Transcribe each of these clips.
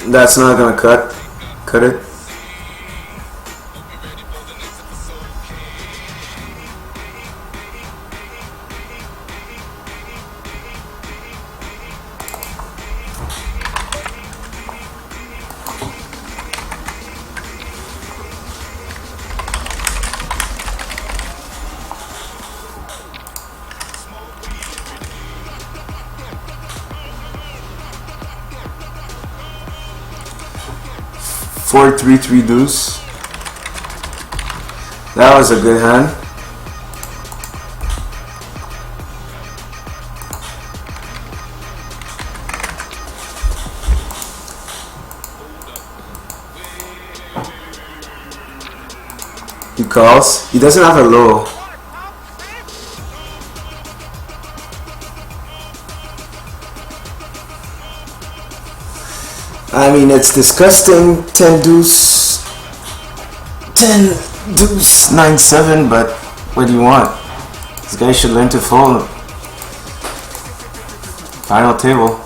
That's not gonna cut it. Four, 3, 3 deuce. That was a good hand. He calls. He doesn't have a low. I mean, it's disgusting. 10 deuce, 10 deuce, 9-7. But what do you want? This guy should learn to fold. Final table,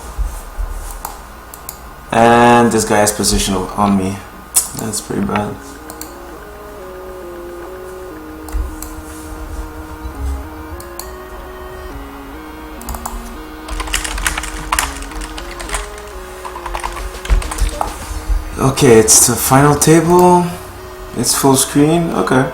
and this guy has position on me. That's pretty bad. Okay, it's the final table. It's full screen. Okay.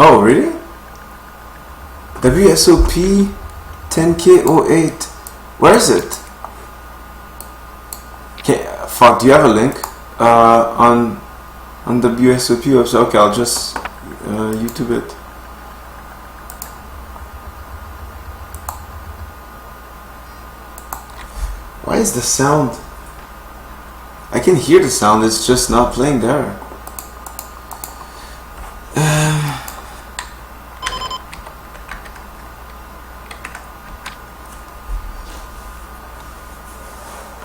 Oh, really? WSOP 10K08. Where is it? Okay, fuck, do you have a link on WSOP website? Okay, I'll just YouTube it. Why is the sound? I can hear the sound, it's just not playing there.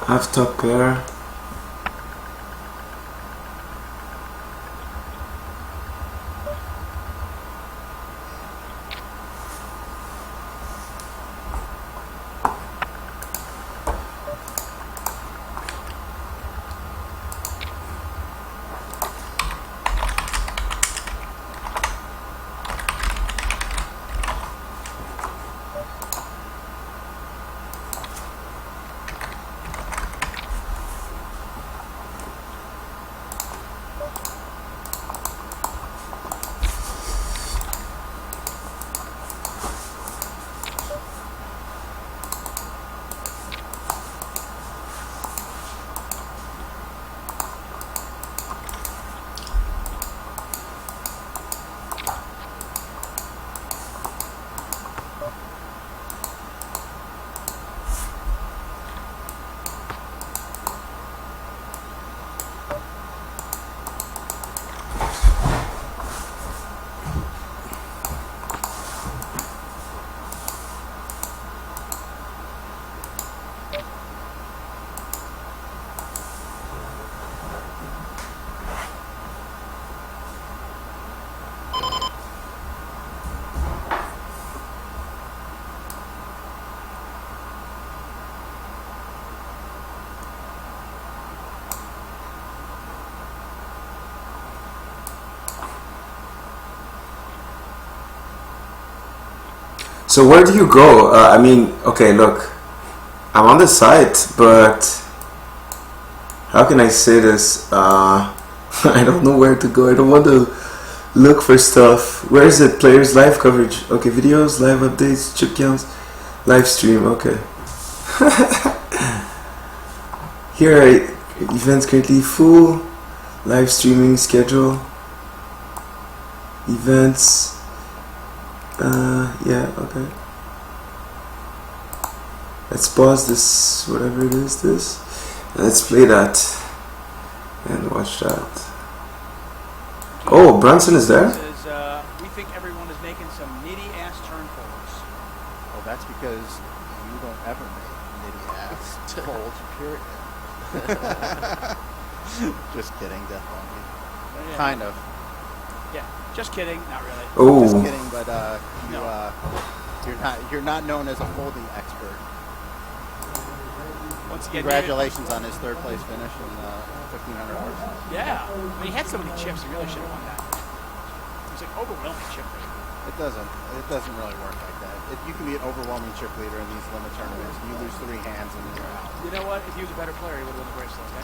Half top pair. So where do you go? I mean, okay, look, I'm on the site, but how can I say this? I don't know where to go. I don't want to look for stuff. Where is it? Players live coverage. Okay, videos, live updates, chip counts, live stream. Okay. Here are events currently full. Live streaming schedule. Events. Yeah, okay. Let's pause this, whatever it is, this. Let's play that and watch that. Oh, Brunson is there? We think everyone is making some nitty-ass turncoats. Well, that's because you don't ever make nitty-ass turns, period. Just kidding, definitely. Yeah. Kind of. Yeah, just kidding, not really. Oh. Just kidding, but you're not known as a folding expert. Once again, Congratulations on his third place finish in 1,500 horse. yeah, I mean, he had so many chips, he really should have won that. It was like overwhelming chip rate. It doesn't really work like that. If you can be an overwhelming chip leader in these limit tournaments, you lose 3 hands and then you're out. You know what? If he was a better player, he would have won the bracelet, okay?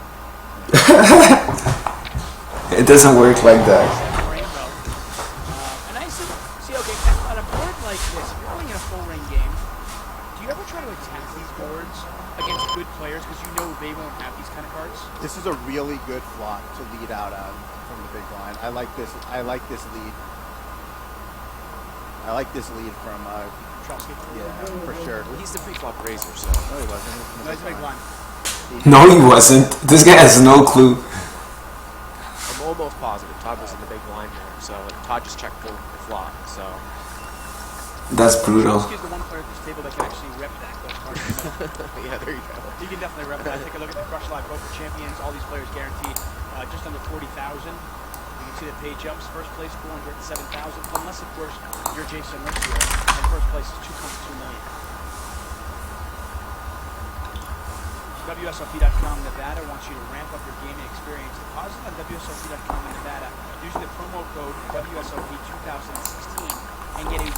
It doesn't work like that. Rainbow. And I see, okay, on a board like this, if you're playing in a full ring game, do you ever try to attack these boards against good players because you know they won't have these kind of cards? This is a really good flop to lead out on from the big blind. I like this lead. I like this lead from Trelsky. yeah, for sure. Well, he's the pre-flop raiser, so. No, he wasn't. He was in No, the he's a big blind. No, he wasn't. This guy has no clue. I'm almost positive Todd was in the big blind there, so Todd just checked full flop, so. That's brutal. Trelsky is the one player at this table that can actually rep those cards. Yeah, there you go. You can definitely rep that. Take a look at the Crush Live Poker Champions. All these players guaranteed just under 40,000. You can see the pay jumps. First place 407,000, unless of course you're Jason Mercier, and first place is 2.2 million. WSOP.com Nevada wants you to ramp up your gaming experience. Deposit on WSOP.com Nevada using the promo code WSOP2016 and get a 100%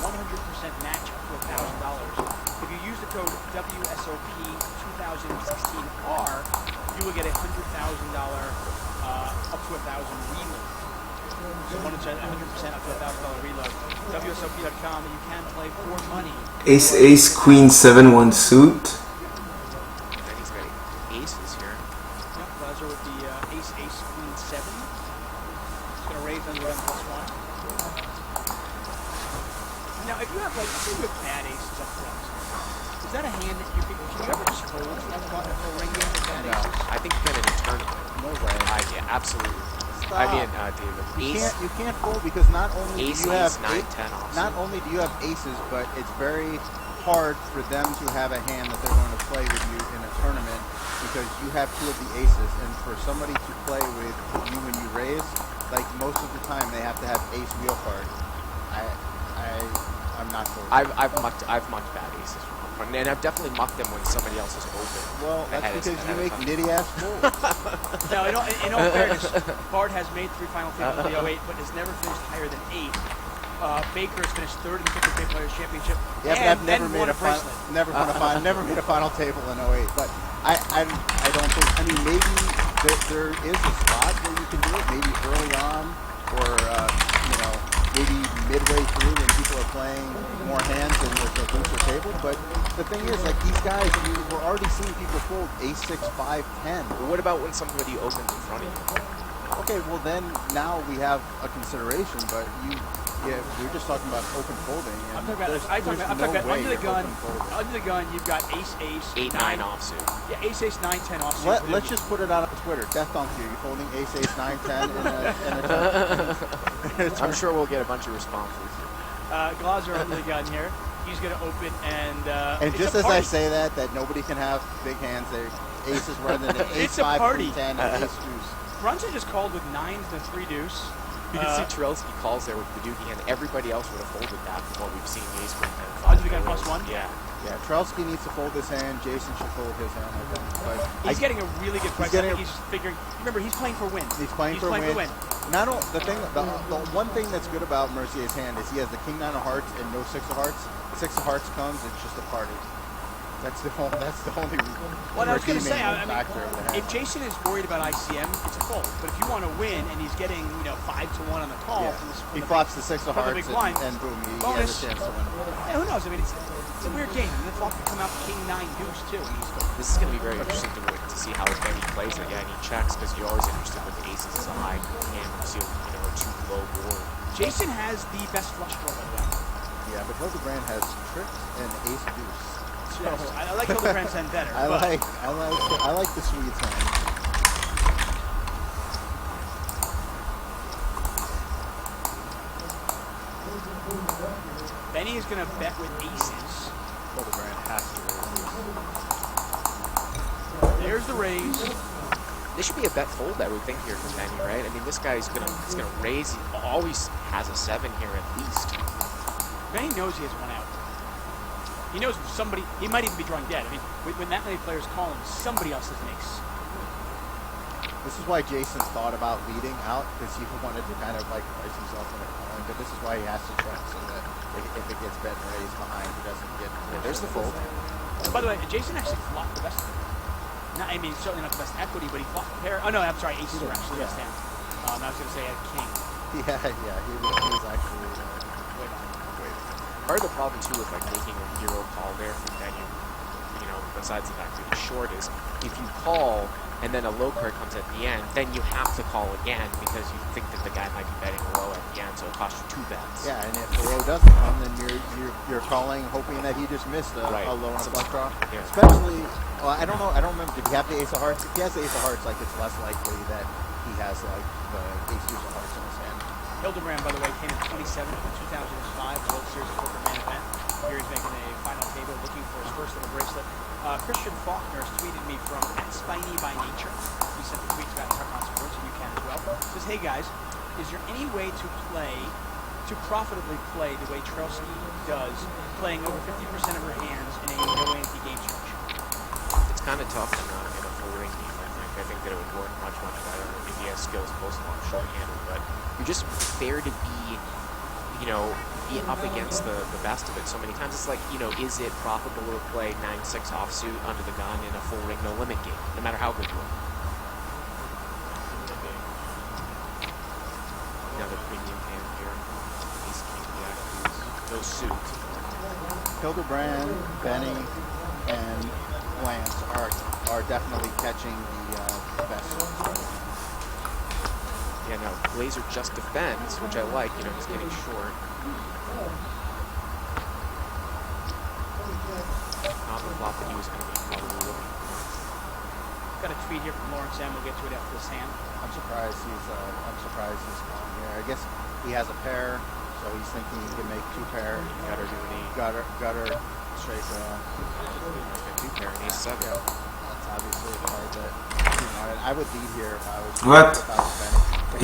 match up to $1,000. If you use the code WSOP2016R, you will get a $100,000 up to $1,000 reload. So 100% up to $1,000 reload. WSOP.com, you can play for money. Ace, ace, queen, 7-1 suit. And he's got aces here. Yep, Glazer with the ace, ace, queen, 7. It's going to raise under 11+1. Now, if you have, like, say you have bad aces up front, is that a hand that can you ever just hold a ring game with bad No, aces? I think you can in a tournament. No way. Yeah, absolutely. Stop. I mean, David, You can't fold because not only ace, do you have 9, 10 offsuit. not only do you have aces, but it's very hard for them to have a hand that they're going to play with you in a tournament because you have 2 of the aces, and for somebody to play with you when you raise, like most of the time they have to have ace wheel card. I'm not folding. I've mucked bad aces from up front, and I've definitely mucked them when somebody else is open. Well, that's because you make nitty-ass folds. Now, in all fairness, Bard has made 3 final tables in the 08, but has never finished higher than 8. Baker has finished 3rd in the 50K Players Championship. Yeah, but I've never made a final, never made a final table in 08. But I don't think. I mean, maybe there is a spot where you can do it. Maybe early on, or maybe midway through when people are playing more hands and with a looser table. But the thing is, like these guys, we're already seeing people fold ace 6, 5, 10. But what about when somebody opens in front of you? Okay, well then now we have a consideration, but we're just talking about open folding. And I'm talking about under the gun. Under the gun, you've got ace, ace, 8, 9 offsuit. Yeah, ace, ace, 9, 10 offsuit. Let's just put it out on Twitter. Death Dunk you. You're folding ace, ace, 9, 10 in a I'm sure we'll get a bunch of responses. Glazer under the gun here. He's going to open and just as I say that nobody can have big hands. They're aces rather than ace, 5, 3, 10, and ace deuce. Brunson just called with 9s and 3 deuce. You can see Turelski calls there with the doogie hand. Everybody else would have folded that from what we've seen the ace queen 10 Odds again +1? Yeah. Yeah, Trelsky needs to fold his hand. Jason should fold his hand, I think. But he's getting a really good price. I think he's figuring. Remember, he's playing for wins. He's playing for win. Not only the one thing that's good about Mercier's hand is he has the king 9 of hearts and no 6 of hearts. 6 of hearts comes, it's just a party. That's the only. Well, I was going to say, factor of the hand. if Jason is worried about ICM, it's a fold. But if you want to win and he's getting 5-1 on the call, he flops the 6 of hearts and boom, he has a chance to win. Yeah, who knows? I mean, it's a weird game. And the flop can come out king 9 deuce too. This is going to be very interesting to see how Benny plays it. Yeah, and he checks because you're always interested with the aces as a high hand. You see, a too low board. Jason has the best flush draw, by the way. Yeah, but Hildebrand has tricks and ace deuce. So I like Hildebrand's hand better. I like the Swedes hand. Benny is going to bet with aces. Hildebrand has to raise. There's the raise. This should be a bet fold, I would think, here for Benny, right? I mean, this guy's gonna raise. He always has a 7 here at least. Benny knows he has one out. He knows somebody. He might even be drawing dead. I mean, when that many players call him, somebody else has an ace. This is why Jason thought about leading out, because he wanted to kind of like price himself in a calling. But this is why he has to check so that if it gets bet and raised behind, he doesn't get. Yeah, there's the fold. By the way, Jason actually flopped the best. I mean, certainly not the best equity, but he flopped a pair. Oh no, I'm sorry, aces were actually the best hand. I was going to say a king. Yeah, he was actually way behind. Part of the problem too with like making a hero call there from Benny, besides the fact that he's short, is if you call and then a low card comes at the end, then you have to call again because you think that the guy might be betting low at the end, so it costs you 2 bets. Yeah, and if the low doesn't come, then you're calling hoping that he just missed a low on a flush draw. Yeah. Especially, well, I don't know. I don't remember. Did he have the ace of hearts? If he has the ace of hearts, like it's less likely that he has like the ace deuce of hearts in his hand. Hildebrand, by the way, came in 27th in 2005 World Series of Poker Main Event. Here he's making a final table, looking for his first little bracelet. Christian Faulkner has tweeted me from @SpineyByNature. He sent the tweets about Tucson Sports, and you can as well. Says, hey guys, is there any way to profitably play the way Trelsky does, playing over 50% of her hands in a no-ante game stretch? It's kind of tough in a full ring game, I think. I think that it would work much, much better if he has skills close along short-handed, but you're just fair to be, be up against the best of it so many times. It's like, is it profitable to play 9-6 offsuit under the gun in a full ring no limit game, no matter how good you are? Another premium hand here. Ace king jack, no suit. Hildebrand, Benny, and Lance are definitely catching the best. Yeah, now Glazer just defends, which I like. He's getting short. Not the flop that he was going to be probably looking for. Got a tweet here from Lawrence M. We'll get to it after this hand. I'm surprised he's calling here. I guess he has a pair, so he's thinking he can make 2 pair. Gutter to an 8. Gutter straight draw. Okay, 2 pair and ace 7. Yeah, that's obviously a card that he wanted. I would lead here if I was Benny.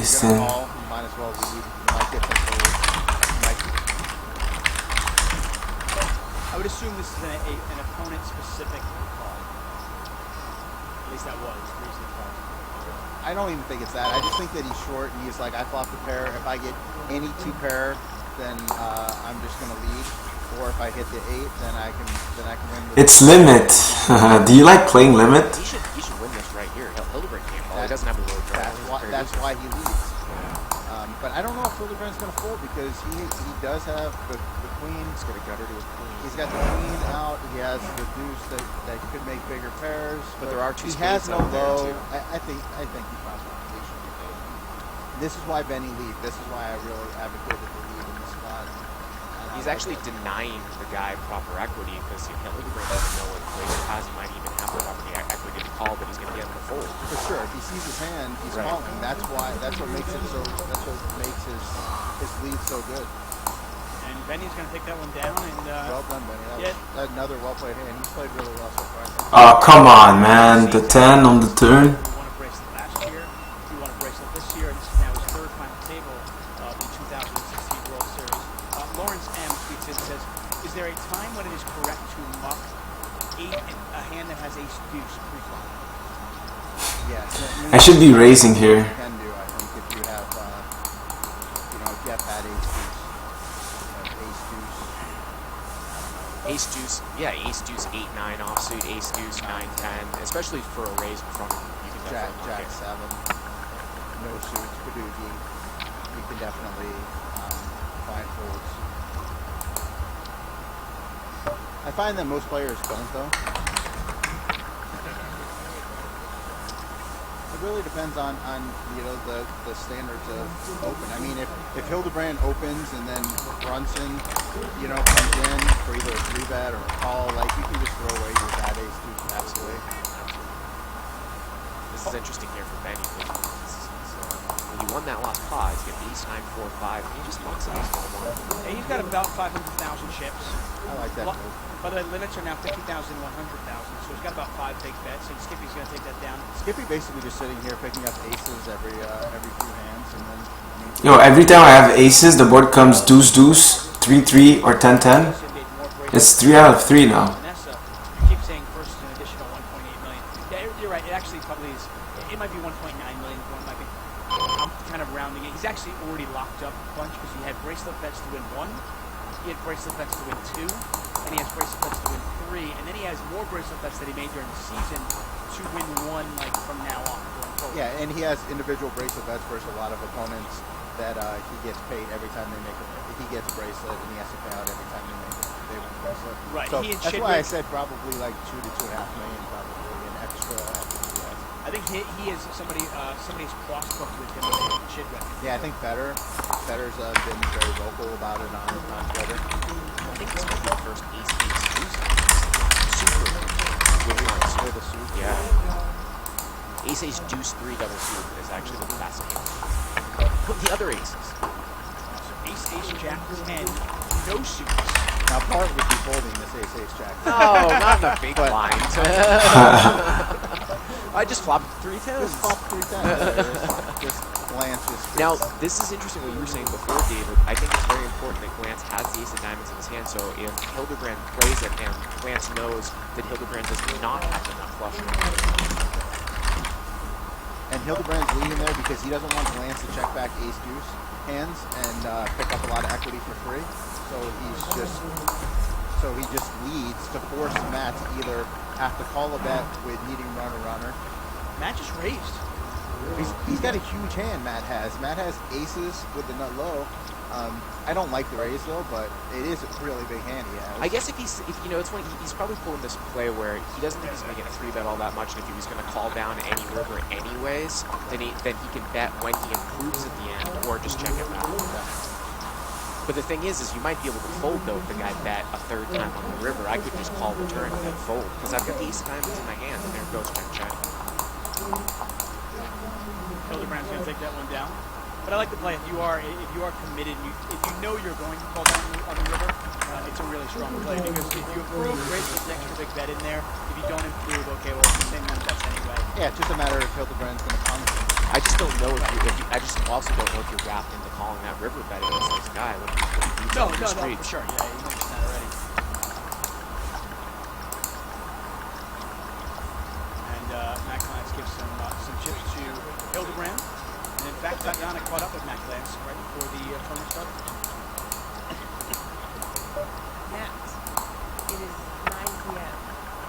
If you're gonna call, you might as well lead. You might get some fold. I would assume this is an opponent-specific call. At least that was the reason he called. I don't even think it's that. I just think that he's short and he's like, I flopped a pair. If I get any 2 pair, then I'm just gonna lead. Or if I hit the 8, then I can win. It's limit. Do you like playing limit? He should win this right here. Hildebrand can't call. He doesn't have a low draw. That's why he leads. But I don't know if Hildebrand's going to fold because he does have the queen. He's got a gutter to a queen. He's got the queen out. He has the deuce that could make bigger pairs. But there are 2 he spades has no out there, low. too. I think he possibly should. This is why Benny lead. This is why I really advocated the lead in this spot. He's actually denying the guy proper equity because Hildebrand doesn't know what Glazer has. He might even have the proper equity to call, but he's going to get him to fold. For sure, if he sees his hand, he's calling. That's what makes it so. That's what makes his lead so good. And Benny's going to take that one down. And well done, Benny. That was another well played hand. He's played really well so far. Oh, come on, man. The 10 on the turn. He won a bracelet last year. He won a bracelet this year. And this is now his 3rd final table. tweets in and says, "Is there a time when it is correct to muck a hand that has ace deuce pre-flop?" Yes. I should be raising here. You can do, I think, if you have, if you have bad ace deuce. Ace deuce, yeah, ace deuce 8-9 offsuit, ace deuce 9-10, especially for a raise in front of you. You can Jack, definitely Jack 7, no suits, Kadugi. You can definitely find folds. I find that most players don't, though. It really depends on the standards of open. I mean, if Hildebrand opens and then Brunson, comes in for either a 3-bet or a call, like, you can just throw away your bad ace deuce. Absolutely. This is interesting here for Benny. When he won that last pot, he's got ace 9, 4, 5, and he just mucks it off all one. And he's got about 500,000 chips. I like that move. By the way, limits are now 50,000, 100,000, so he's got about 5 big bets, and Skippy's going to take that down. Skippy basically just sitting here picking up aces every few hands, and then. Every time I have aces, the board comes deuce deuce, 3-3, or 10-10. It's 3 out of 3 now. Vanessa, you keep saying first is an additional 1.8 million. Yeah, you're right. It actually probably is. It might be 1.9 million. I'm kind of rounding it. He's actually already locked up a bunch because he had bracelet bets to win 1. He had bracelet bets to win 2. And he has bracelet bets to win 3, and then he has more bracelet bets that he made during the season to win 1, like, from now on going forward. Yeah, and he has individual bracelet bets versus a lot of opponents that he gets paid every time they make he gets a bracelet, and he has to pay out every time they win a bracelet. Right. So that's why I said probably like 2 to 2.5 million, probably an extra. I think he is somebody's crossbooked with him on Chid record. Yeah, I think Better's been very vocal about it on Twitter. I think it's going to be the first ace deuce super with the suit. Yeah. Ace ace deuce 3 double suit is actually the best game. The other aces. So ace ace jack 10, no suits. Now Part would be folding this ace jack. Oh, not in the big blind. I just flopped 3 tens. Just flop 3 tens. Just glance. Now, this is interesting what you were saying before, David. I think it's very important that Glance has the ace of diamonds in his hand, so if Hildebrand plays at him, Glance knows that Hildebrand does not have enough flush draws. And Hildebrand's leading there because he doesn't want Glance to check back ace deuce hands and pick up a lot of equity for free. So he just leads to force Matt to either have to call a bet with needing runner. Matt just raised. He's got a huge hand, Matt has. Matt has aces with the nut low. I don't like the raise though, but it is a really big hand he has. I guess if it's when he's probably pulling this play where he doesn't think he's going to get a 3-bet all that much, and if he was going to call down any river anyways, then he can bet when he improves at the end, or just check it back. But the thing is you might be able to fold though if the guy bet a 3rd time on the river. I could just call the turn and then fold because I've got the ace of diamonds in my hand, and there goes check. Hildebrand's going to take that one down. But I like the play. If you are committed, if you know you're going to call down on the river, it's a really strong play because if you improve, great, put an extra big bet in there. If you don't improve, okay, well, it's the same amount of bets anyway. Yeah, it's just a matter of Hildebrand's going to punish him. I just don't know I just also don't know if you're wrapped into calling that river bet against this guy when he beats No, on the street. for sure. Yeah, you mentioned that already. And Matt Glantz gives some chips to Hildebrand. And in fact, Tatiana caught up with Matt Glantz right before the tournament started. Matt, it is 9 p.m.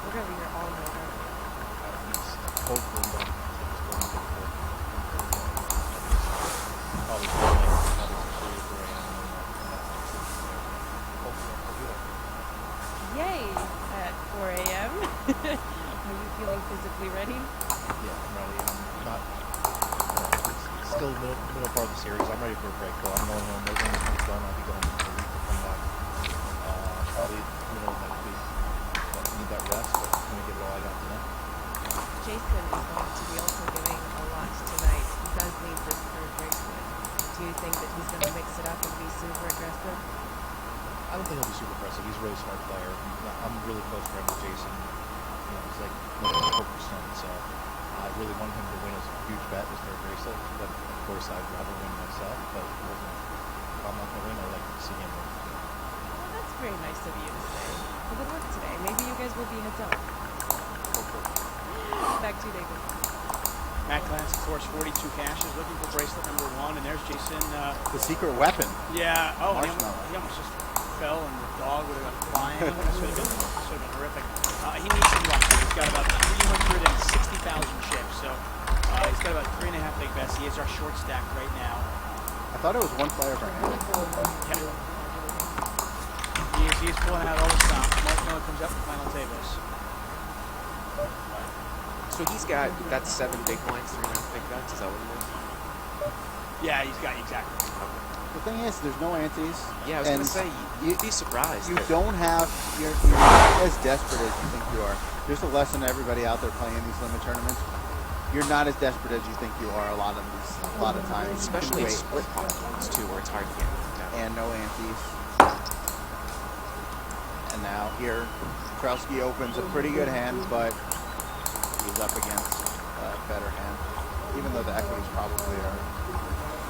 We're going to be here all night. Hopefully done. Yay! At 4 a.m. Are you feeling physically ready? Yeah, I'm ready. I'm not. It's still middle part of the series. I'm ready for a break, though. I'm going home. Right when it's done, I'll be going for a week to come back. Probably middle of next week. But I need that rest, but I'm going to give it all I got tonight. Jason is going to be also giving a lot tonight. He does need this 3rd bracelet. Do you think that he's going to mix it up and be super aggressive? I don't think he'll be super aggressive. He's a really smart player. I'm really close friends with Jason. He's like 4%, so I really want him to win a huge bet with 3rd bracelet. But of course, I'd rather win myself. But if I'm not going to win, I'd like to see him win. Well, that's nice of you to say. But good work today. Maybe you guys will be heads up. Back to you, David. Matt Glantz, of course, 42 cashes, looking for bracelet number 1, and there's Jason. The secret weapon. Yeah. Oh, he Marshmallow. almost just fell, and the dog would have gone flying. This would have been horrific. He needs some luck. He's got about 360,000 chips, so he's got about 3.5 big bets. He is our short stack right now. I thought it was one player per hand. Yeah. He is pulling out all the stops. Marshmallow comes up with final tables. So he's got, that's 7 big blinds, 3.5 big bets. Is that what it is? Yeah, he's got exactly. The thing is, there's no antes. Yeah, I was going to say, you'd be surprised. You don't have, you're not as desperate as you think you are. There's a lesson to everybody out there playing these limit tournaments. You're not as desperate as you think you are a lot of times. Especially in split pot games, too, where it's hard to get. And no antes. And now here, Trelsky opens a pretty good hand, but he's up against a better hand. Even though the equities probably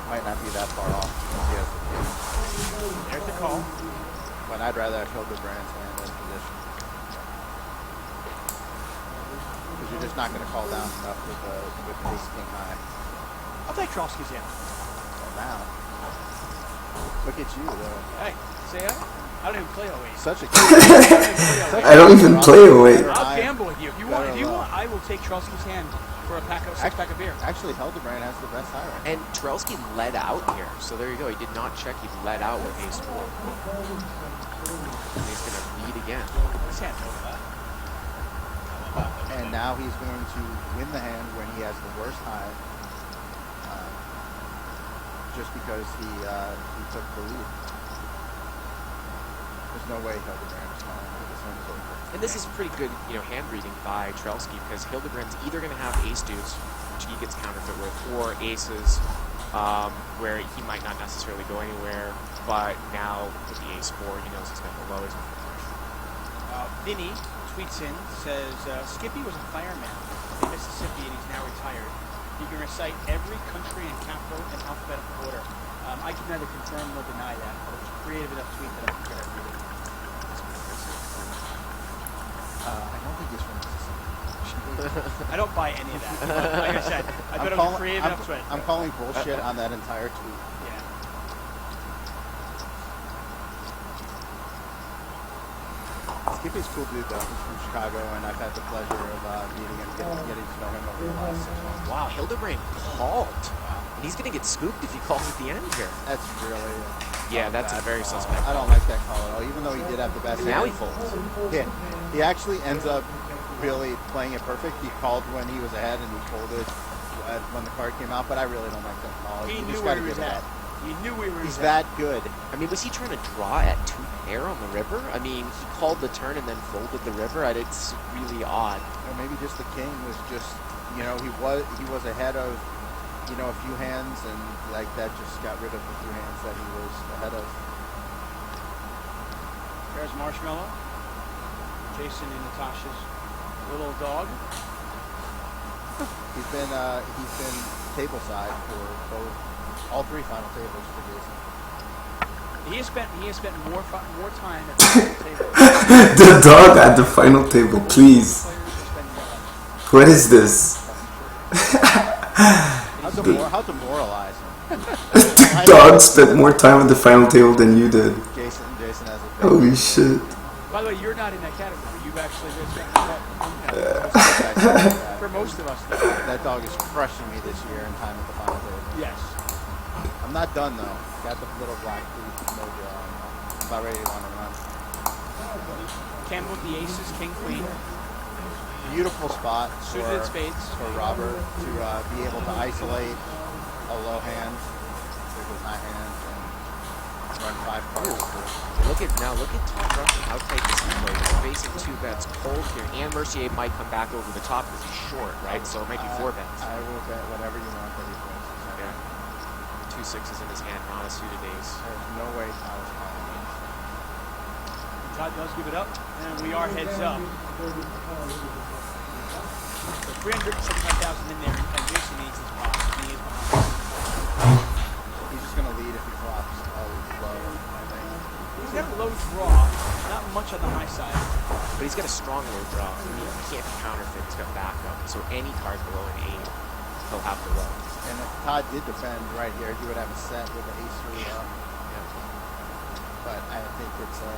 might not be that far off. There's the call. But I'd rather have Hildebrand's hand in position. Because you're just not going to call down enough with ace king high. I'll take Trelsky's hand. Well, now. Look at you, though. Hey, say I don't even play 08. Such a I don't even play 08. I'll gamble with you. If you want, I will take Trelsky's hand for a six-pack of beer. Actually, Hildebrand has the best high rank. And Trelsky led out here, so there you go. He did not check. He led out with ace 4. And he's going to lead again. His hand's over that. And now he's going to win the hand when he has the worst high. Just because he took the lead. There's no way Hildebrand's calling. This hand's over. And this is pretty good, hand reading by Trelsky, because Hildebrand's either going to have ace deuce, which he gets counterfeit with, or aces, where he might not necessarily go anywhere, but now with the ace 4, he knows he's got the lowest. Vinny tweets in, says, Skippy was a fireman in Mississippi and he's now retired. He can recite every country and capital in alphabetical order. I can neither confirm nor deny that, but it was a creative enough tweet that I think I read it. I don't think he's from Mississippi. I don't buy any of that. Like I said, I thought it was a creative enough tweet. I'm calling bullshit on that entire tweet. Yeah. Skippy's a cool dude, though. He's from Chicago, and I've had the pleasure of meeting him, getting to know him over the last 6 months. Wow, Hildebrand called. And he's going to get scooped if he calls at the end here. That's really... Yeah, that's a very suspect. I don't like that call at all, even though he did have the best Now he hand. folds. Yeah, he actually ends up really playing it perfect. He called when he was ahead, and he folded when the card came out, but I really don't like that call. He knew just where gotta he was give it at. up. He knew where he was He's at. that good. I mean, was he trying to draw at 2 pair on the river? I mean, he called the turn and then folded the river. It's really odd. Or maybe just the king was just, he was ahead of, a few hands, and like that just got rid of the 2 hands that he was ahead of. There's Marshmallow. Jason and Natasha's little dog. He's been table side for all 3 final tables for Jason. He has spent more time at the final table. The dog at the final table, please. What is this? How demoralizing. The dog spent more time at the final table than you did. Jason has a Holy shit. By the way, you're not in that category. You've actually been for most of us. That dog is crushing me this year in time at the final table. Yes. I'm not done though. Got the little black tooth mojo on. I'm about ready to run and run. Ken with the aces, king, queen. Beautiful spot Suited spades. for Robert to be able to isolate a low hand with his high hand and run 5 cards. Look at Tom Russian, how tight this is played. He's facing 2 bets cold here, and Mercier might come back over the top because he's short, right? So it might be 4 bets. I will bet whatever you want that he plays. Yeah. 2 6s in his hand, not a suited ace. There's no way Todd is calling it. Todd does give it up, and we are heads up. So 375,000 in there, and Jason needs his pot. He is behind. He's just going to lead if he flops a low, I think. He's got a low draw. not much on the high side. But he's got a strong low draw. He can't be counterfeit. He's got backup. So any card below an 8, he'll have to low. And if Todd did defend right here, he would have a set with an ace through. But I think it's a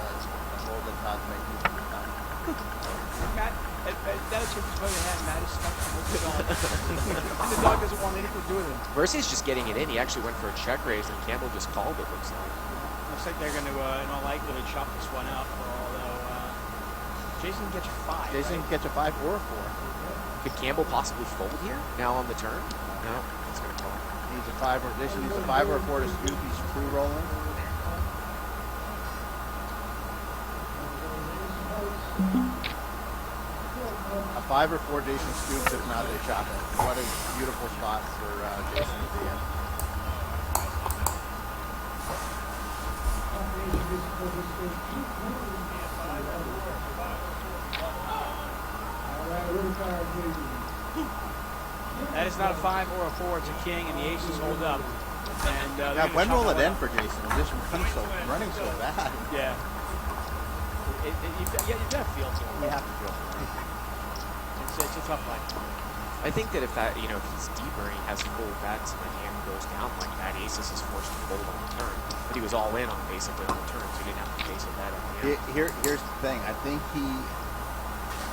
hold that Todd's making. Matt, that is his way ahead. Matt is stuck to hold it on. And the dog doesn't want anything to do with him. Versus just getting it in. He actually went for a check raise, and Campbell just called it, looks like. Looks like they're going to, in all likelihood, chop this one up. Although, Jason can catch a 5. Jason right? can catch a 5 or a 4. Could Campbell possibly fold here? Now on the turn? No, it's going to call. Needs a 5 or Jason needs a 5 or a 4 to scoop. He's free rolling. A 5 or 4 Jason scoops, if not they chop it. What a beautiful spot for Jason to be in. That is not a 5 or a 4. It's a king, and the aces hold up. And Now, when will it end for Jason? This running so bad. Yeah. You got to feel for him. We have to feel for him. It's a tough fight. I think that if that, if he's deeper and he has full bets and the hand goes down like that, Aces is forced to fold on the turn. But he was all in on basically on the turn, so he didn't have to face a bet at the end. Here's the thing. I think he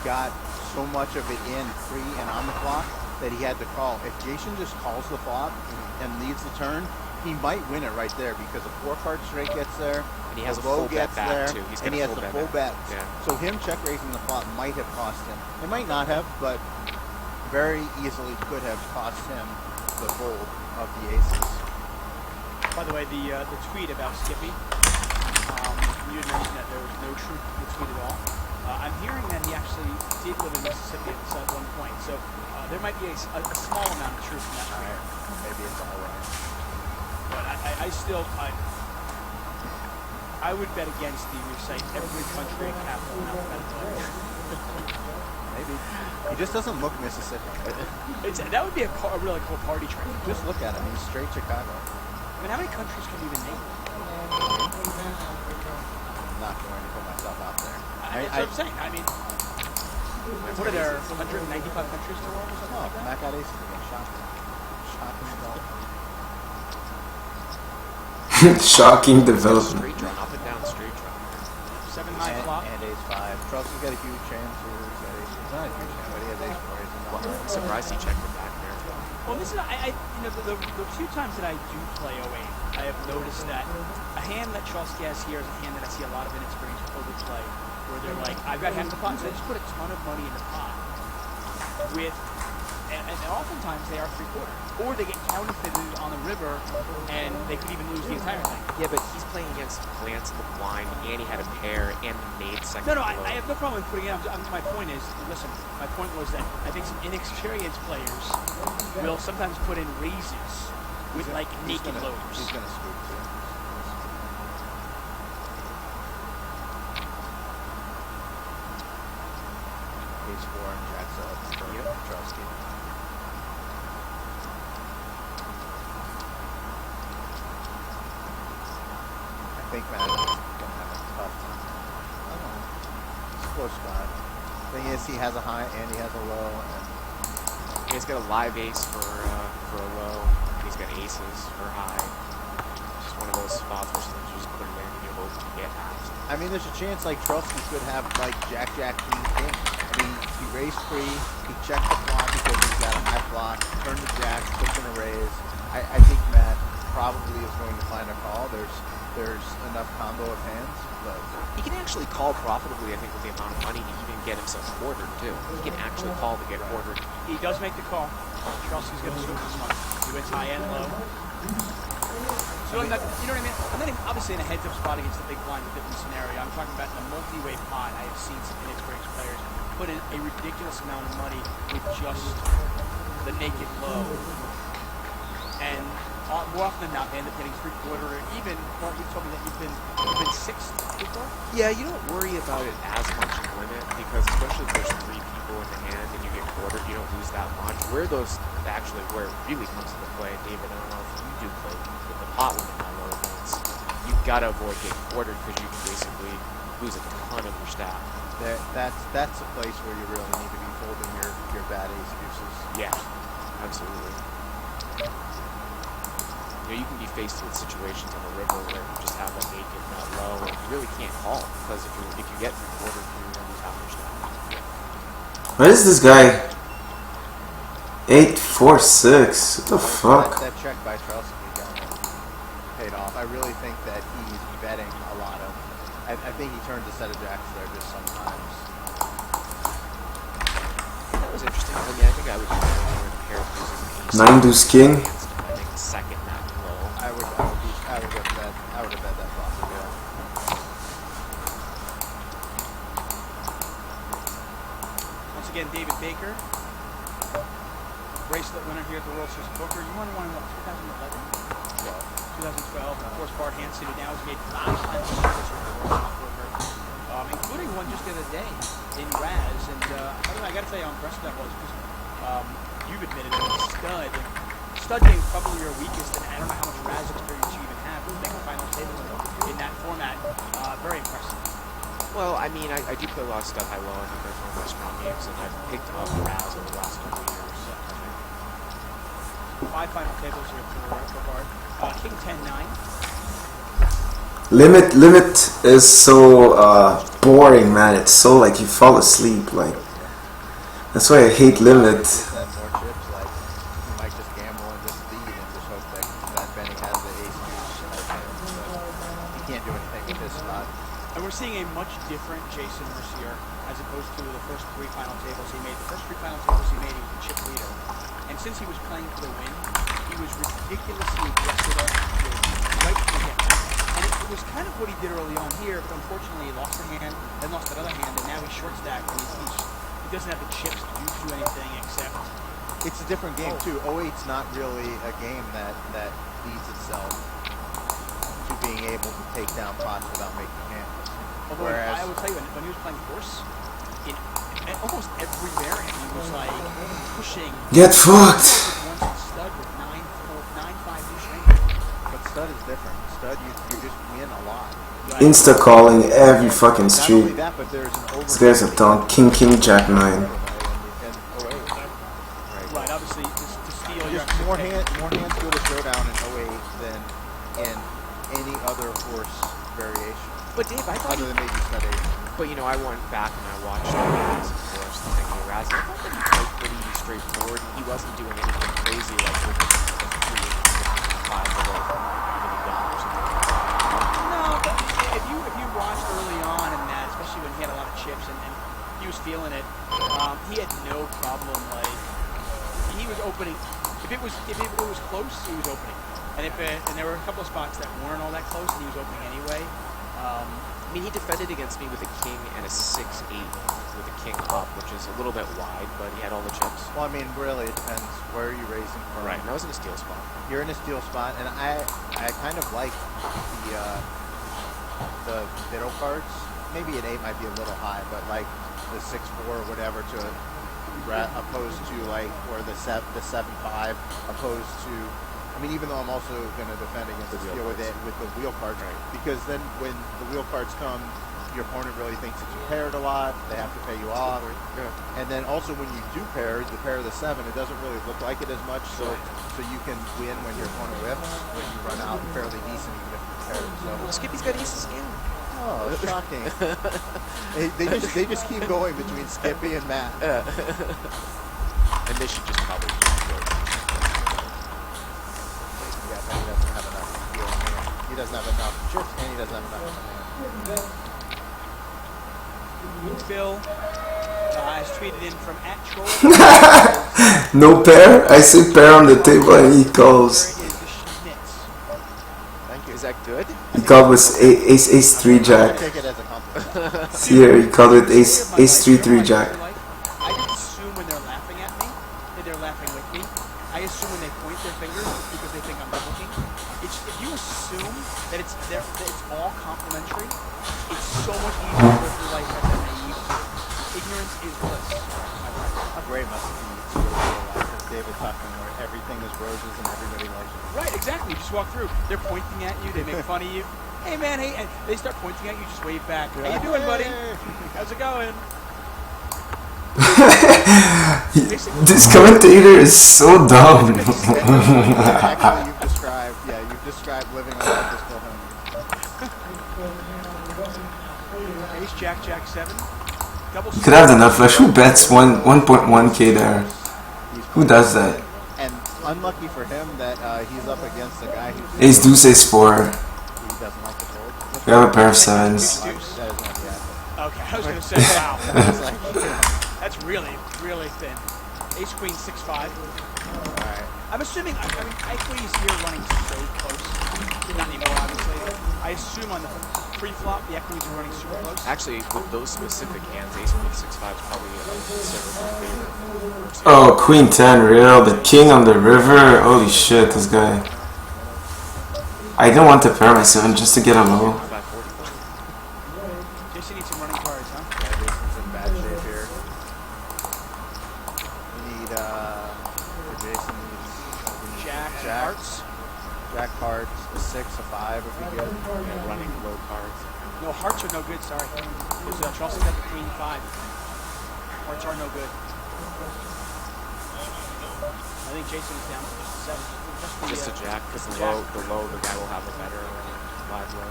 got so much of it in free and on the flop that he had to call. If Jason just calls the flop and leads the turn, he might win it right there because a 4-card straight gets there. And he has a low full bet gets back there, too. He's and he has the full bet. Yeah. So him check raising the flop might have cost him. It might not have, but very easily could have cost him the fold of the aces. By the way, the tweet about Skippy, you had mentioned that there was no truth to the tweet at all. I'm hearing that he actually did live in Mississippi at one point, so there might be a small amount of truth in that tweet. Alright, maybe it's all right. But I still, I would bet against the recite every country in capital in alphabetical. Maybe. He just doesn't look Mississippi. That would be a really cool party train. Just look at him. He's straight Chicago. I mean, how many countries can you even name? I'm not going to put myself out there. That's what I'm saying. I mean, what are there, 195 countries in the world or something like that? Matt got aces again. Shocking. Shocking development. Shocking development. Straight draw, up and down straight draw. 7 high flop. And ace 5. Trussell's got a huge chance. He's got ace. He's not a huge chance, but he has ace 4. I'm surprised he checked it back there. Well, this is, the few times that I do play 08, I have noticed that a hand that Chelsea has here is a hand that I see a lot of inexperienced overplay, where they're like, I've got half the pot, so I just put a ton of money in the pot with, and oftentimes they are 3/4, or they get counterfeited on the river, and they could even lose the entire thing. Yeah, but he's playing against Lance in the blind, and he had a pair, and made second. No, I have no problem with putting it. My point is, listen. My point was that I think some inexperienced players will sometimes put in raises with like naked lows. He's going to scoop too. Ace 4 and jacks up for Trusky. I think Matt is going to have a tough time. I don't know. It's a close spot. Thing is, he has a high and he has a low. And he's got a live ace for a low. He's got aces for high. Just one of those spots where you just put it in and you hope you get halves. I mean, there's a chance like Trusky could have like Jack, King, King. I mean, he raised free. He checked the flop because he's got a high flop. Turned the jack, took in a raise. I think Matt probably is going to find a call. There's enough combo of hands, but he can actually call profitably, I think, with the amount of money to even get himself quartered, too. He can actually call to get quartered. He does make the call. Chelsea's going to scoop this one. He went high and low. So you know what I mean? I'm not even, obviously in a heads-up spot against the big blind, a different scenario. I'm talking about in a multi-way pot. I have seen some inexperienced players put in a ridiculous amount of money with just the naked low. And more often than not, they end up getting 3/4 or even, Mark, you told me that you've been 6th before? Yeah, you don't worry about it as much in limit because especially if there's 3 people in the hand and you get quartered, you don't lose that much. Where it really comes into play, David, I don't know if you do play with the pot limit that low events, you've got to avoid getting quartered because you can basically lose a ton of your staff. That's a place where you really need to be folding your bad ace deuces. Yeah, absolutely. You know, you can be faced with situations on the river where you just have a naked nut low, and you really can't call because if you get 3/4, you're gonna lose half your staff. What is this guy? 8-4-6. What the fuck? That check by Trelsky paid off. I really think that he's betting a lot of. I think he turns a set of jacks there just sometimes. That was interesting. I mean, I think I would do more in pair of deuces. 9 deuce king. I think second that low. I would have bet that flop. Yeah. Once again, David Baker, bracelet winner here at the World Series of Poker. You won one in what, 2011? 2012. Of course, Bart Hansen, who now has made 5 times the service with the World Series of Poker, including one just the other day in Raz. And I got to tell you how impressive that was because you've admitted it was stud. Stud game probably your weakest, and I don't know how much Raz experience you even have. But making final table in that format, very impressive. Well, I mean, I do play a lot of stuff high low. I think that's one of my strong games, and I've picked up Raz over the last couple of years. I think. 5 final tables here for Bart. King 10-9. Limit is so boring, man. It's so like you fall asleep. Like that's why I hate limit. And more chips, like you might just gamble and just lead and just hope that Benny has the ace deuce. He can't do anything with this spot. And we're seeing a much different Jason Mercier as opposed to the first 3 final tables he made. The first 3 final tables he made, he was a chip leader. And since he was playing for the win, he was ridiculously aggressive on the field, right to the hip. And it was kind of what he did early on here, but unfortunately he lost a hand, then lost that other hand, and now he's short stacked, and he doesn't have the chips to do anything except... It's a different game too. 08's not really a game that leads itself to being able to take down pots without making hands. Although Whereas I will tell you, when he was playing horse, in almost every variant, he was like pushing. Get fucked. Once stud with 9-5 new strength. but stud is different. Stud you just win a lot. Insta calling every fucking Not only street. that, but there's an over. This guy's a taunt. King Jack 9. Right. Right, obviously, to steal your Just more hands go to showdown in 08 than in any other horse variation. But Dave, I thought Other than maybe stud 8. But you know, I went back and I watched Raz, of course, the thing with Raz. I thought that he played pretty straightforward. He wasn't doing anything crazy like with the 3-5 below $20 or something like that. No, but if you watched early on in that, especially when he had a lot of chips and he was feeling it, he had no problem. Like he was opening. If it was close, he was opening. And there were a couple of spots that weren't all that close, and he was opening anyway. I mean, he defended against me with a king and a 6-8 with a king up, which is a little bit wide, but he had all the chips. Well, I mean, really, it depends. Where are you raising from? Right, and I was in a steal spot. You're in a steal spot, and I kind of like the middle cards. Maybe an 8 might be a little high, but like the 6-4 or whatever opposed to like or the 7-5 opposed to. I mean, even though I'm also going to defend against the steal with the wheel cards, right? Because then when the wheel cards come, your opponent really thinks that you paired a lot. They have to pay you off, and then also when you do pair, the pair of the 7, it doesn't really look like it as much. So you can win when your opponent whips when you run out fairly decent even if you pair. So Well, Skippy's got aces again. oh, shocking! they just keep going between Skippy and Matt. And they should just probably just go. Yeah, but he doesn't have enough skill in hand. He doesn't have enough chips, and he doesn't have enough in hand. Phil has tweeted in from @troll. No pair? I say pair on the table and he calls. Where is the Schmitz? Thank you. Is that good? He called with ace 3 I'll jack. take it as a compliment. See here, he called with ace 3 3 jack. I just assume when they're laughing at me that they're laughing with me. I assume when they point their fingers because they think I'm looking. If you assume that it's all complimentary, it's so much easier to live your life as a naive. Ignorance is bliss. How great must it be to realize, as David Tuckman, where everything is roses and everybody loves you. Right, exactly. You just walk through. They're pointing at you. They make fun of you. hey man, hey, and they start pointing at you, just wave back. How you doing, buddy? How's it going? This commentator is so dumb. Actually, you've described living on that disco home. Ace, Jack, Jack 7. Double You could have enough flush. Who bets 1.1k there? Who does that? And unlucky for him that he's up against a guy who Ace deuce ace 4. doesn't like to fold. We have a pair of 7s. That is not the answer. Okay, I was going to say, wow. It's like, That's really, really thin. Ace, Queen, 6-5. alright. I'm assuming, I mean, Equity's here running so close. Not anymore, obviously. I assume on the pre-flop, the equities are running super close. Actually, with those specific hands, Ace Queen 6-5 is probably a considerable favorite. Oh, Queen 10, real? The king on the river? Holy shit, this guy. I didn't want to pair my 7 just to get a low. 540. Jason needs some running cards, huh? Yeah, Jason's in bad shape here. We need, Jason needs Jack, Jack. hearts. Jack hearts, a 6, a 5 would be good. Yeah, running low cards. No, hearts are no good, sorry. Because Charleston got the Queen 5. Hearts are no good. I think Jason is down to just a 7. Just a jack, because the low, the guy will have a better live low.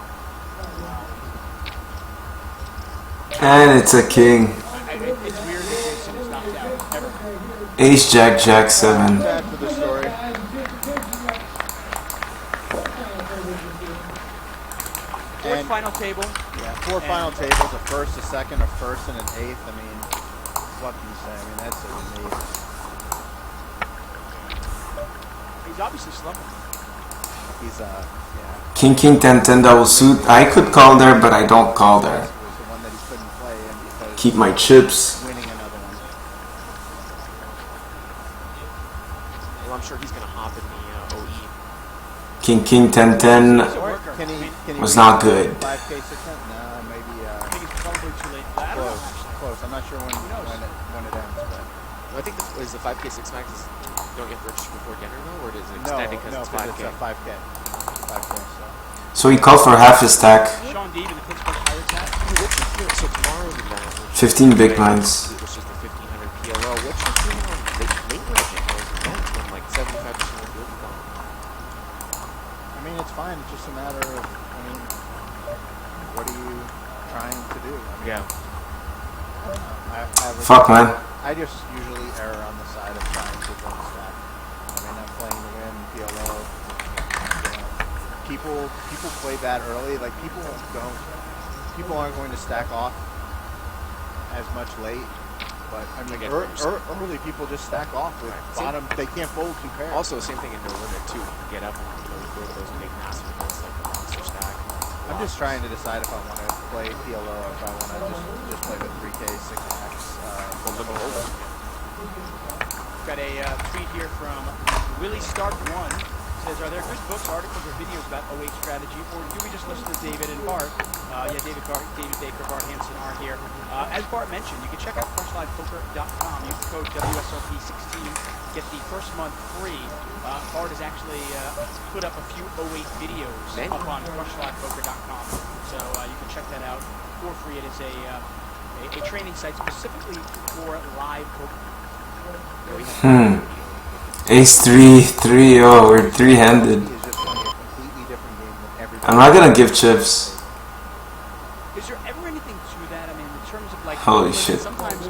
And it's a king. It's weird that Jason is knocked out. Ever. Ace jack jack 7. Sad for the story. Fourth final table. Yeah, 4 final tables, a first, a second, a first, and an 8th. I mean, what can you say? I mean, that's amazing. He's obviously slumping. He's, yeah. King king 10 10 double suit. I could call there, but I don't call there. Was the one that he couldn't play in because Keep my chips. winning another one. Well, I'm sure he's going to hop in the OE. King king 10 10 Can he was reach not good. 5K 6 No, maybe, I think it's probably too late. I don't know, close, actually. close. I'm not sure when it ends, but. I think this is the 5K 6 max. Don't you have to register before dinner though, or does it No, extend because no, it's because 5K? it's a 5K. 5K, so. So he called for half his stack. Sean Deeb in the Pittsburgh Pirates hat. What's your feeling? So tomorrow's event, 15 big blinds. which is the 1500 PLO. What's your feeling on late ranging? How is it going when like 75% of the field is gone? I mean, it's fine. It's just a matter of, I mean, what are you trying to do? I mean, Yeah. Fuck, man. I just usually err on the side of trying to win stack. I mean, I'm playing to win PLO. You know, people play bad early. Like people aren't going to stack off as much late. But I mean, get what you're saying. early people just stack off with bottom. They can't fold 2 pairs. Also, same thing in no limit too. Get up and go to those big massive events like the monster stack. I'm just trying to decide if I want to play PLO or if I want to just play the 3K 6X. Got a tweet here from Willie Stark 1. Says, are there good books, articles, or videos about 08 strategy, or do we just listen to David and Bart? Yeah, David Baker, Bart Hansen are here. As Bart mentioned, you can check out crushlivepoker.com. Use the code WSOP16. Get the first month free. Bart has actually put up a few 08 videos up on crushlivepoker.com. So you can check that out for free. It is a training site specifically for live poker. Ace 3 3. Oh, we're 3-handed. Is just playing a completely different game than everybody. I'm not gonna give chips. Is there ever anything to that? I mean, in terms of like, Holy shit. Sometimes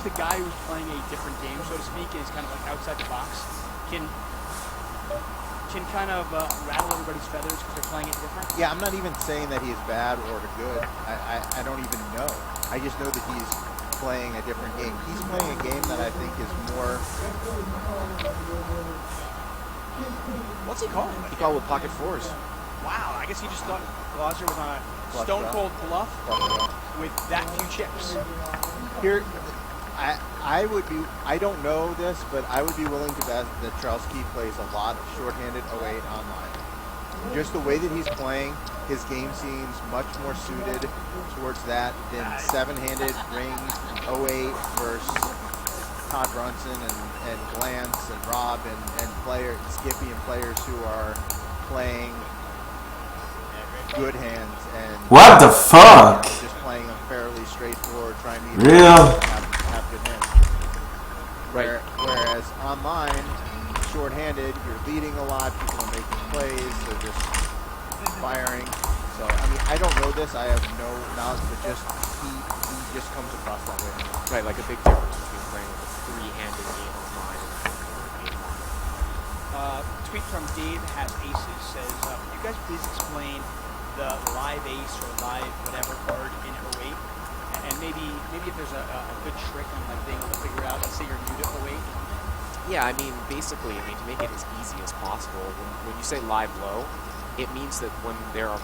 the guy who's playing a different game, so to speak, is kind of like outside the box, can kind of rattle everybody's feathers because they're playing it different. Yeah, I'm not even saying that he's bad or good. I don't even know. I just know that he's playing a different game. He's playing a game that I think is more. What's he calling? He called with pocket fours. Wow, I guess he just thought Glosser was on a Flush stone draw. cold bluff with that few chips. Here, I would be. I don't know this, but I would be willing to bet that Charlesky plays a lot of shorthanded 08 online. Just the way that he's playing, his game seems much more suited towards that than 7-handed ring 08 versus Todd Brunson and Glance and Rob and Skippy and players who are playing good hands and What the fuck? just playing them fairly straightforward, trying to Real? have good hands. Right. Whereas online, short-handed, you're leading a lot. People are making plays. They're just firing. So I mean, I don't know this. I have no knowledge, but just he just comes across that way. Right, like a big difference between playing with a three-handed game online and game one. Tweet from Dave has aces says, "Can you guys please explain the live ace or live whatever card in 08, and maybe if there's a good trick on like being able to figure out. Let's say you're new to 08." Yeah, I mean, basically, to make it as easy as possible, when you say live low, it means that when there are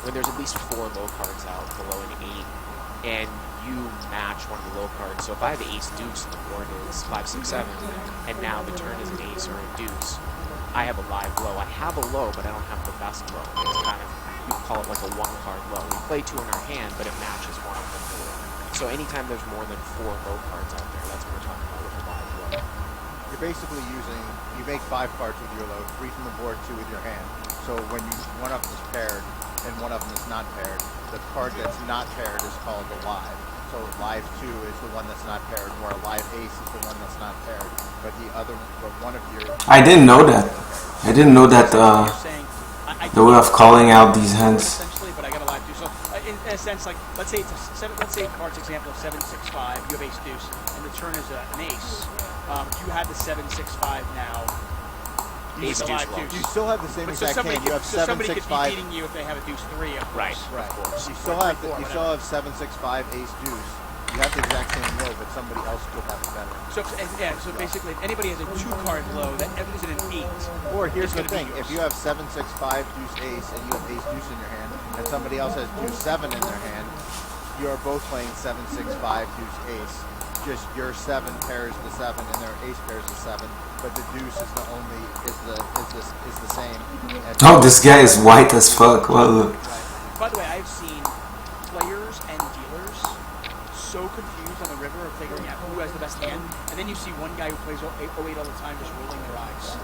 when there's at least 4 low cards out below an 8, and you match one of the low cards. So if I have ace deuce and the board is 5, 6, 7, and now the turn is an ace or a deuce, I have a live low. I have a low, but I don't have the best low. It's kind of, you could call it like a 1-card low. We play 2 in our hand, but it matches one of the 4. So anytime there's more than 4 low cards out there, that's what we're talking about with a live low. You're basically you make 5 cards with your load, 3 from the board, 2 with your hand. So when one of them is paired and one of them is not paired, the card that's not paired is called a live. So live 2 is the one that's not paired, or a live ace is the one that's not paired. But one of your... I didn't know that. I didn't know that You're saying, the way of calling out these hands. essentially, but I got a live deuce. So in a sense, like let's say card's example of 7, 6, 5. You have ace deuce, and the turn is an ace. You had the 7, 6, 5 now. Ace the deuce live low. deuce. You still have the same But so exact somebody hand. You have so 7, somebody 6, could 5. be beating you if they have a deuce 3. Of Right, course. of course. You still have 7, 6, 5 ace deuce. You have the exact same low, but somebody else could have it better. So basically, if anybody has a 2-card low that is in an 8. Or here's it's the gonna be thing: yours. if you have 7, 6, 5 deuce ace, and you have ace deuce in your hand, and somebody else has deuce 7 in their hand, you are both playing 7, 6, 5 deuce ace. Just your 7 pairs the 7, and their ace pairs the 7. But the deuce is the same. And Oh, this guy is white as fuck. Well, By the way, I've seen players and dealers so confused on the river of figuring out who has the best hand, and then you see one guy who plays 08 all the time just rolling their eyes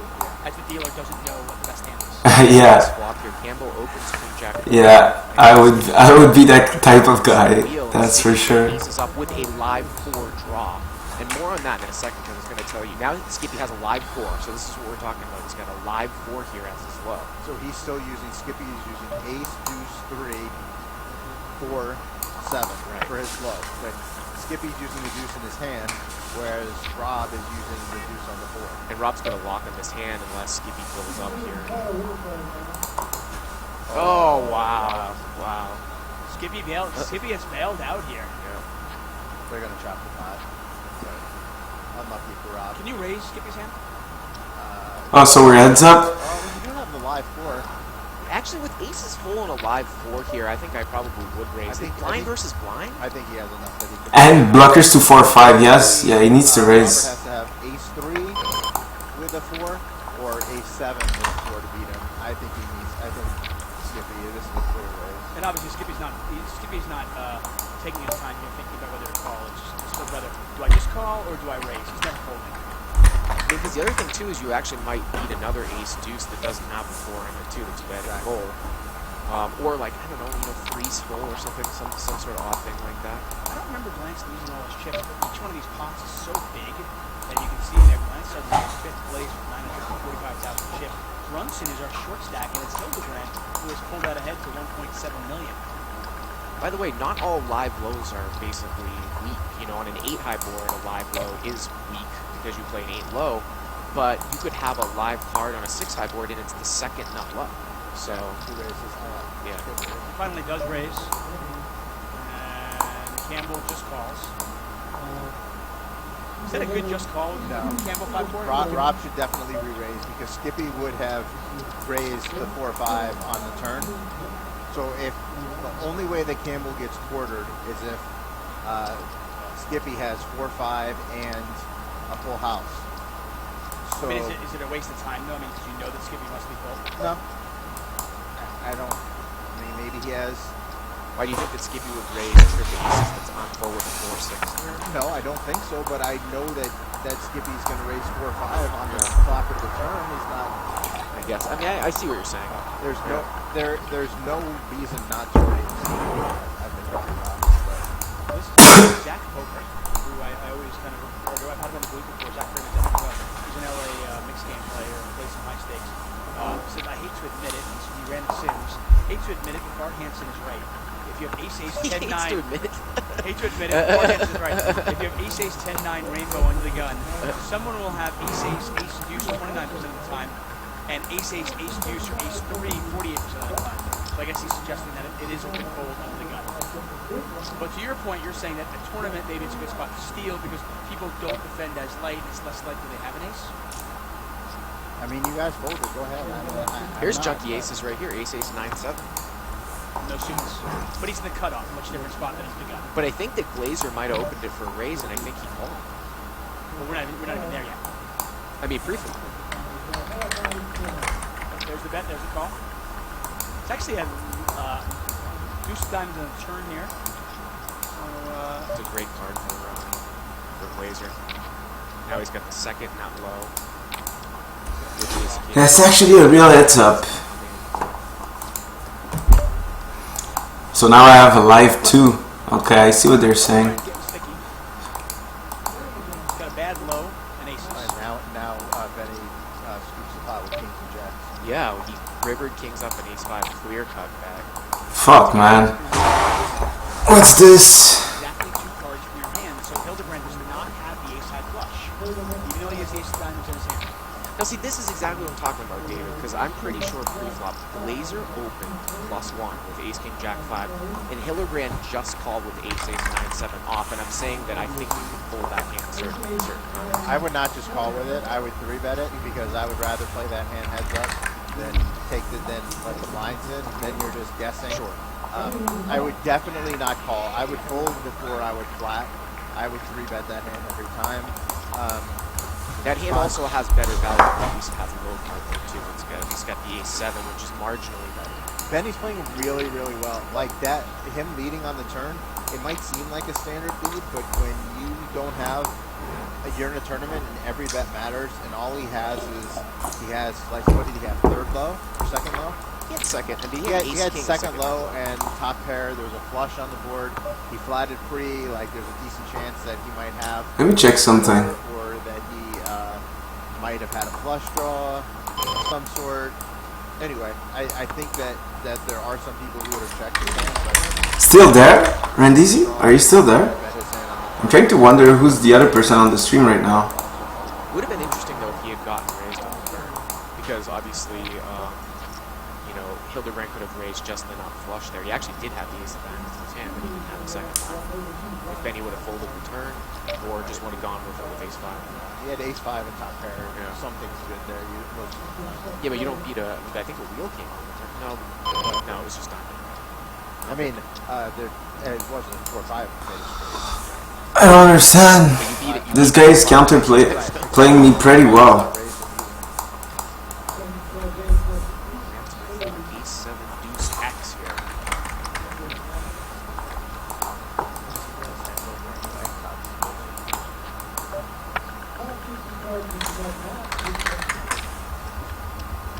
as the dealer doesn't know what the best hand is. yeah, Swap here. Campbell opens Queen Jack. yeah. I would be that type of guy. That's for sure. Aces up with a live 4 draw. And more on that in a second, because it's going to tell you. Now Skippy has a live 4, so this is what we're talking about. He's got a live 4 here as his low. So he's still using, Skippy is using ace, deuce, 3, 4, 7 for his low. But Skippy's using the deuce in his hand, whereas Rob is using the deuce on the board. And Rob's going to lock in this hand unless Skippy fills up here. Oh, wow. Wow. Skippy has bailed out here. Yeah. They're going to chop the pot. Unlucky for Rob. Can you raise Skippy's hand? Oh, so we're heads up. You do have the live 4. Actually, with aces full and a live 4 here, I think I probably would raise it. Blind versus blind? I think he has enough that he can... And blockers to 4, 5. Yes, yeah, he needs to Robert raise. has to have ace 3 with a 4, or ace 7 with a 4 to beat him. I think Skippy, this is a clear raise. And obviously Skippy's not taking his time here thinking about whether to call. It's just whether do I just call or do I raise? He's never folding. Because the other thing too is you actually might beat another ace deuce that doesn't have a 4 in it too that's bad at goal. Or like, I don't know, freeze full or something, some sort of odd thing like that. I don't remember Glance losing all his chips, but each one of these pots is so big that you can see there Glance started in 5th place with 945,000 chips. Brunson is our short stack, and it's Hildebrand who has pulled that ahead to 1.7 million. By the way, not all live lows are basically weak. You know, on an 8-high board, a live low is weak because you play an 8 low, but you could have a live card on a 6-high board and it's the second nut low. So, He raises. yeah. He finally does raise, and Campbell just calls. Is that a good just call? No. Campbell 5-4? Rob should definitely re-raise because Skippy would have raised the 4-5 on the turn. So if the only way that Campbell gets quartered is if Skippy has 4-5 and a full house. So I mean, is it a waste of time though? I mean, did you know that Skippy must be full? no, I don't. I mean, maybe he has. Why do you think that Skippy would raise triple aces that's on full with a 4-6? No, I don't think so. But I know that Skippy's going to raise 4-5 on the clock of the turn. He's not. I guess. I mean, I see what you're saying. There's no reason not to raise. I've been very wrong, but This is Zach Poker, who I always kind of refer to. I've had him in the booth before. Zach Poker, he's an LA mixed game player and plays some high stakes. Said, I hate to admit it, he ran the Sims. Hate to admit it, but Bart Hansen is right. If you have ace-ace 10-9... Hates to admit it. Hate to admit it, Bart Hansen is right. If you have ace-ace 10-9 rainbow under the gun, someone will have ace-ace ace-deuce 29% of the time, and ace-ace ace-deuce or ace-3 48% of the time. So I guess he's suggesting that it is a good fold under the gun. But to your point, you're saying that a tournament maybe it's a good spot to steal because people don't defend as light. It's less likely they have an ace. I mean, you guys folded. Go ahead. Here's Junkie Aces right here. Ace 9-7. No suits. But he's in the cutoff, much different spot than he's the gun. But I think that Glazer might have opened it for a raise, and I think he called. Well, we're not even there yet. I mean, pre-flop. There's the bet. There's the call. It's actually a deuce diamonds on the turn here. So, It's a great card for Glazer. Now he's got the second, not low. That's actually a real heads up. So now I have a live too. Okay, I see what they're saying. getting sticky. He's got a bad low and aces. Now Benny scoops the pot with kings and jacks. Yeah, he rivered kings up an ace-5 clear cut back. Fuck, man. What's this? Exactly two cards from your hand. So Hildebrand does not have the ace-high flush, even though he has the ace of diamonds in his hand. Now see, this is exactly what I'm talking about, David, because I'm pretty sure pre-flop, Glazer opened +1 with ace-king jack-5, and Hildebrand just called with ace-9-7 off, and I'm saying that I think you can fold that hand certain times. I would not just call with it. I would 3-bet it because I would rather play that hand heads up than let the blinds in. Then you're just guessing. Sure. I would definitely not call. I would fold before I would flat. I would 3-bet that hand every time. That hand also has better value, but he's got the low card there too. He's got the ace-7, which is marginally better. Benny's playing really, really well. Like that, him leading on the turn, it might seem like a standard lead, but when you don't have you're in a tournament and every bet matters, and all he has is like, what did he have? Third low or second low? He had second. I mean, He had second low and top pair. There was a flush on the board. He flatted free. Like there's a decent chance that he might have. Let me check something. Or that he might have had a flush draw of some sort. Anyway, I think that there are some people who would have checked his hand, but Still there? Randizi? Are you still there? I'm trying to wonder who's the other person on the stream right now. Would have been interesting though if he had gotten raised on the turn, because obviously, you know, Hildebrand could have raised just enough flush there. He actually did have the ace of diamonds in his hand, but he didn't have the second time. If Benny would have folded the turn, or just would have gone with ace-5. he had ace-5 and top pair. Yeah. Something's good there. Yeah, but you don't beat I think a wheel came on the turn. No, it was just diamond. I mean, it wasn't 4-5. I don't understand. This guy is playing me pretty well. Ace-7 deuce X here.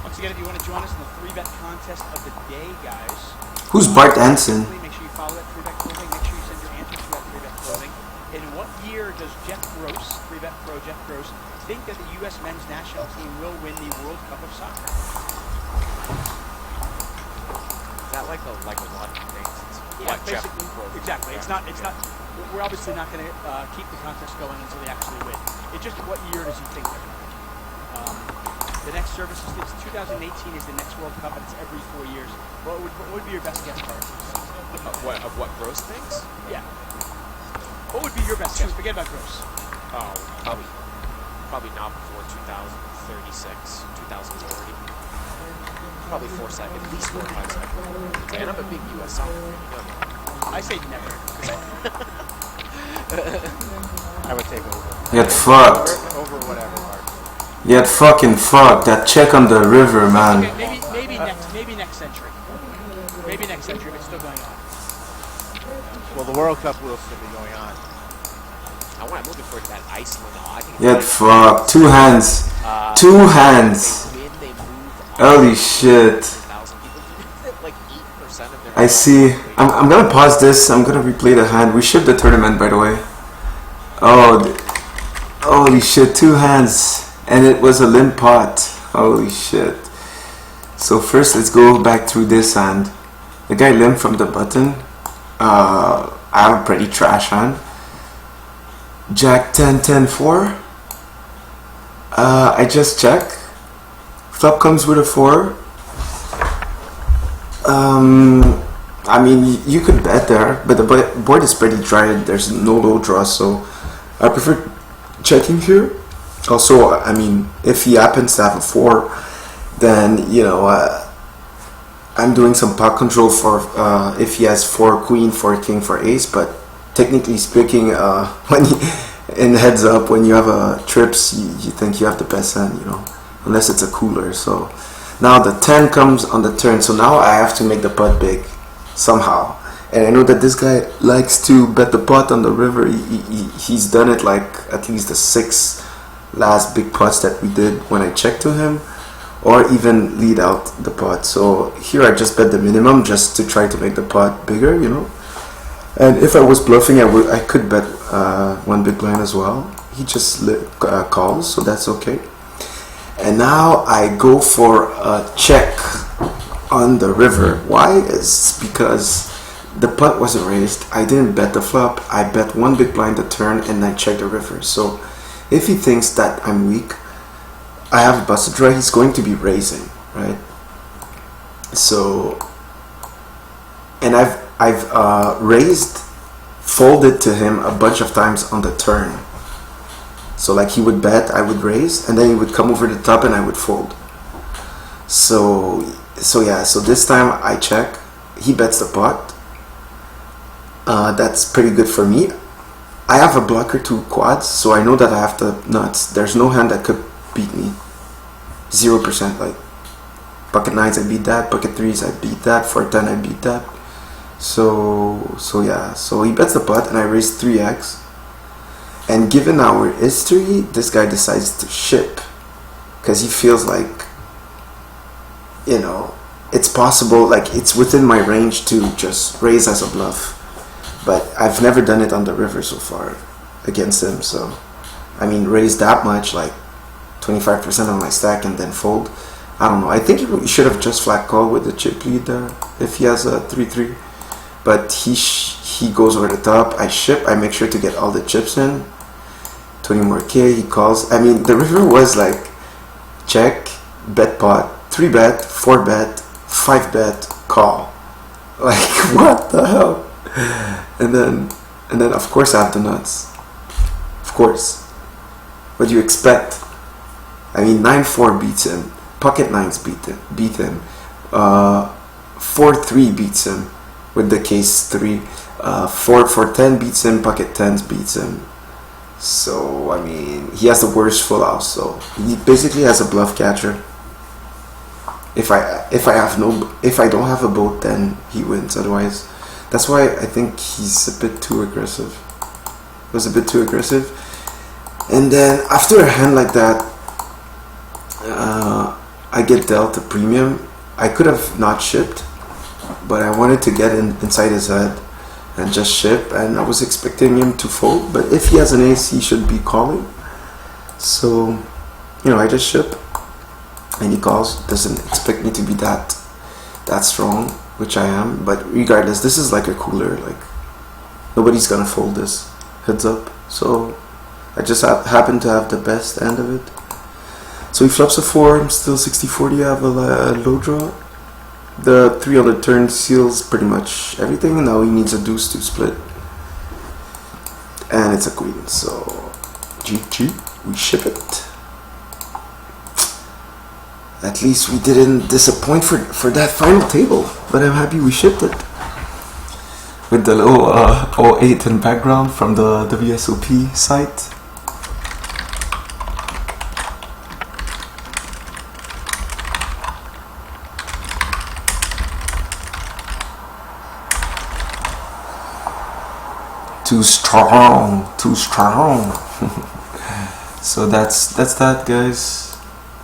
Once again, if you want to join us in the 3-bet contest of the day, guys, Who's Bart Hansen? make sure you follow that 3-bet clothing. Make sure you send your answers to that 3-bet clothing. In what year does Jeff Gross, 3-bet pro Jeff Gross, think that the U.S. men's national team will win the World Cup of Soccer? Is that like a lot of things? Yeah, basically, exactly. It's not. We're obviously not going to keep the contest going until they actually win. It's just what year does he think they're going to win? The next service is 2018 is the next World Cup, and it's every 4 years. What would be your best guess, Carl? Of what Gross thinks? Yeah. What would be your best guess? Forget about Gross. Oh, probably not before 2036, 2040. Probably 4 seconds, at least 4 or 5 seconds. And I'm a big U.S. soccer fan. You know. I say never. I would take over. Get fucked. Over whatever. Get fucking fucked. That check on the river, man. Okay, maybe next century. Maybe next century, but it's still going on. Well, the World Cup will still be going on. I'm looking forward to that Iceland. Get fucked. Two hands. Two hands. When they move Holy shit. 1,000 people. Like 8% of their. I see. I'm gonna pause this. I'm gonna replay the hand. We shipped the tournament, by the way. Oh, holy shit! 2 hands, and it was a limp pot. Holy shit! So first, let's go back through this hand. The guy limped from the button. I have a pretty trash hand. Jack 10, 10, 4. I just check. Flop comes with a 4. I mean, you could bet there, but the board is pretty dry. There's no low draw, so I prefer checking here. Also, I mean, if he happens to have a 4, then, you know, I'm doing some pot control for if he has 4 queen, 4 king, 4 ace, but technically speaking, when in heads up, when you have a trips, you think you have the best hand, you know, unless it's a cooler. So now the 10 comes on the turn, so now I have to make the pot big somehow. And I know that this guy likes to bet the pot on the river. He's done it like at least the 6 last big pots that we did when I checked to him, or even lead out the pot. So here I just bet the minimum just to try to make the pot bigger, you know. And if I was bluffing, I could bet 1 big blind as well. He just calls, so that's okay. And now I go for a check on the river. Why? Is because the pot wasn't raised. I didn't bet the flop. I bet 1 big blind the turn and then check the river. So if he thinks that I'm weak, I have a busted draw, he's going to be raising, right? So, and I've raised, folded to him a bunch of times on the turn. So like he would bet, I would raise, and then he would come over the top and I would fold. So yeah, so this time I check, he bets the pot. That's pretty good for me. I have a blocker to quads, so I know that I have the nuts. There's no hand that could beat me. 0%. Like bucket 9s I beat that, bucket 3s I beat that, 410 I beat that. So yeah, so he bets the pot and I raise 3x. And given our history, this guy decides to ship because he feels like, you know, it's possible, like it's within my range to just raise as a bluff. But I've never done it on the river so far against him. So I mean, raise that much, like 25% of my stack and then fold. I don't know. I think he should have just flat call with the chip lead there if he has a 3-3. But he goes over the top. I ship. I make sure to get all the chips in. 20 more K. He calls. I mean, the river was like check, bet pot, 3 bet, 4 bet, 5 bet, call. Like what the hell? And then of course I have the nuts. Of course. What do you expect? I mean, 9-4 beats him. Pocket 9s beat him. 4-3 beats him with the case 3. 4-10 beats him. Pocket 10s beats him. So I mean, he has the worst full house. So he basically has a bluff catcher. If I don't have a boat, then he wins. Otherwise, that's why I think he's a bit too aggressive. It was a bit too aggressive. And then after a hand like that, I get dealt a premium. I could have not shipped, but I wanted to get inside his head and just ship, and I was expecting him to fold, but if he has an ace, he should be calling. So, you know, I just ship, and he calls. Doesn't expect me to be that strong, which I am, but regardless, this is like a cooler, like nobody's gonna fold this, heads up. So I just happen to have the best end of it. So he flops a 4, I'm still 60-40, I have a low draw. The 3 on the turn seals pretty much everything, and now he needs a deuce to split. And it's a queen, so GG, we ship it. At least we didn't disappoint for that final table, but I'm happy we shipped it. With the little 08 in background from the WSOP site. Too strong. So that's that, guys.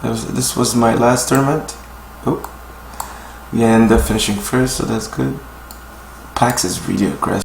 This was my last tournament. Oh, we end up finishing first, so that's good. Pax is really aggressive.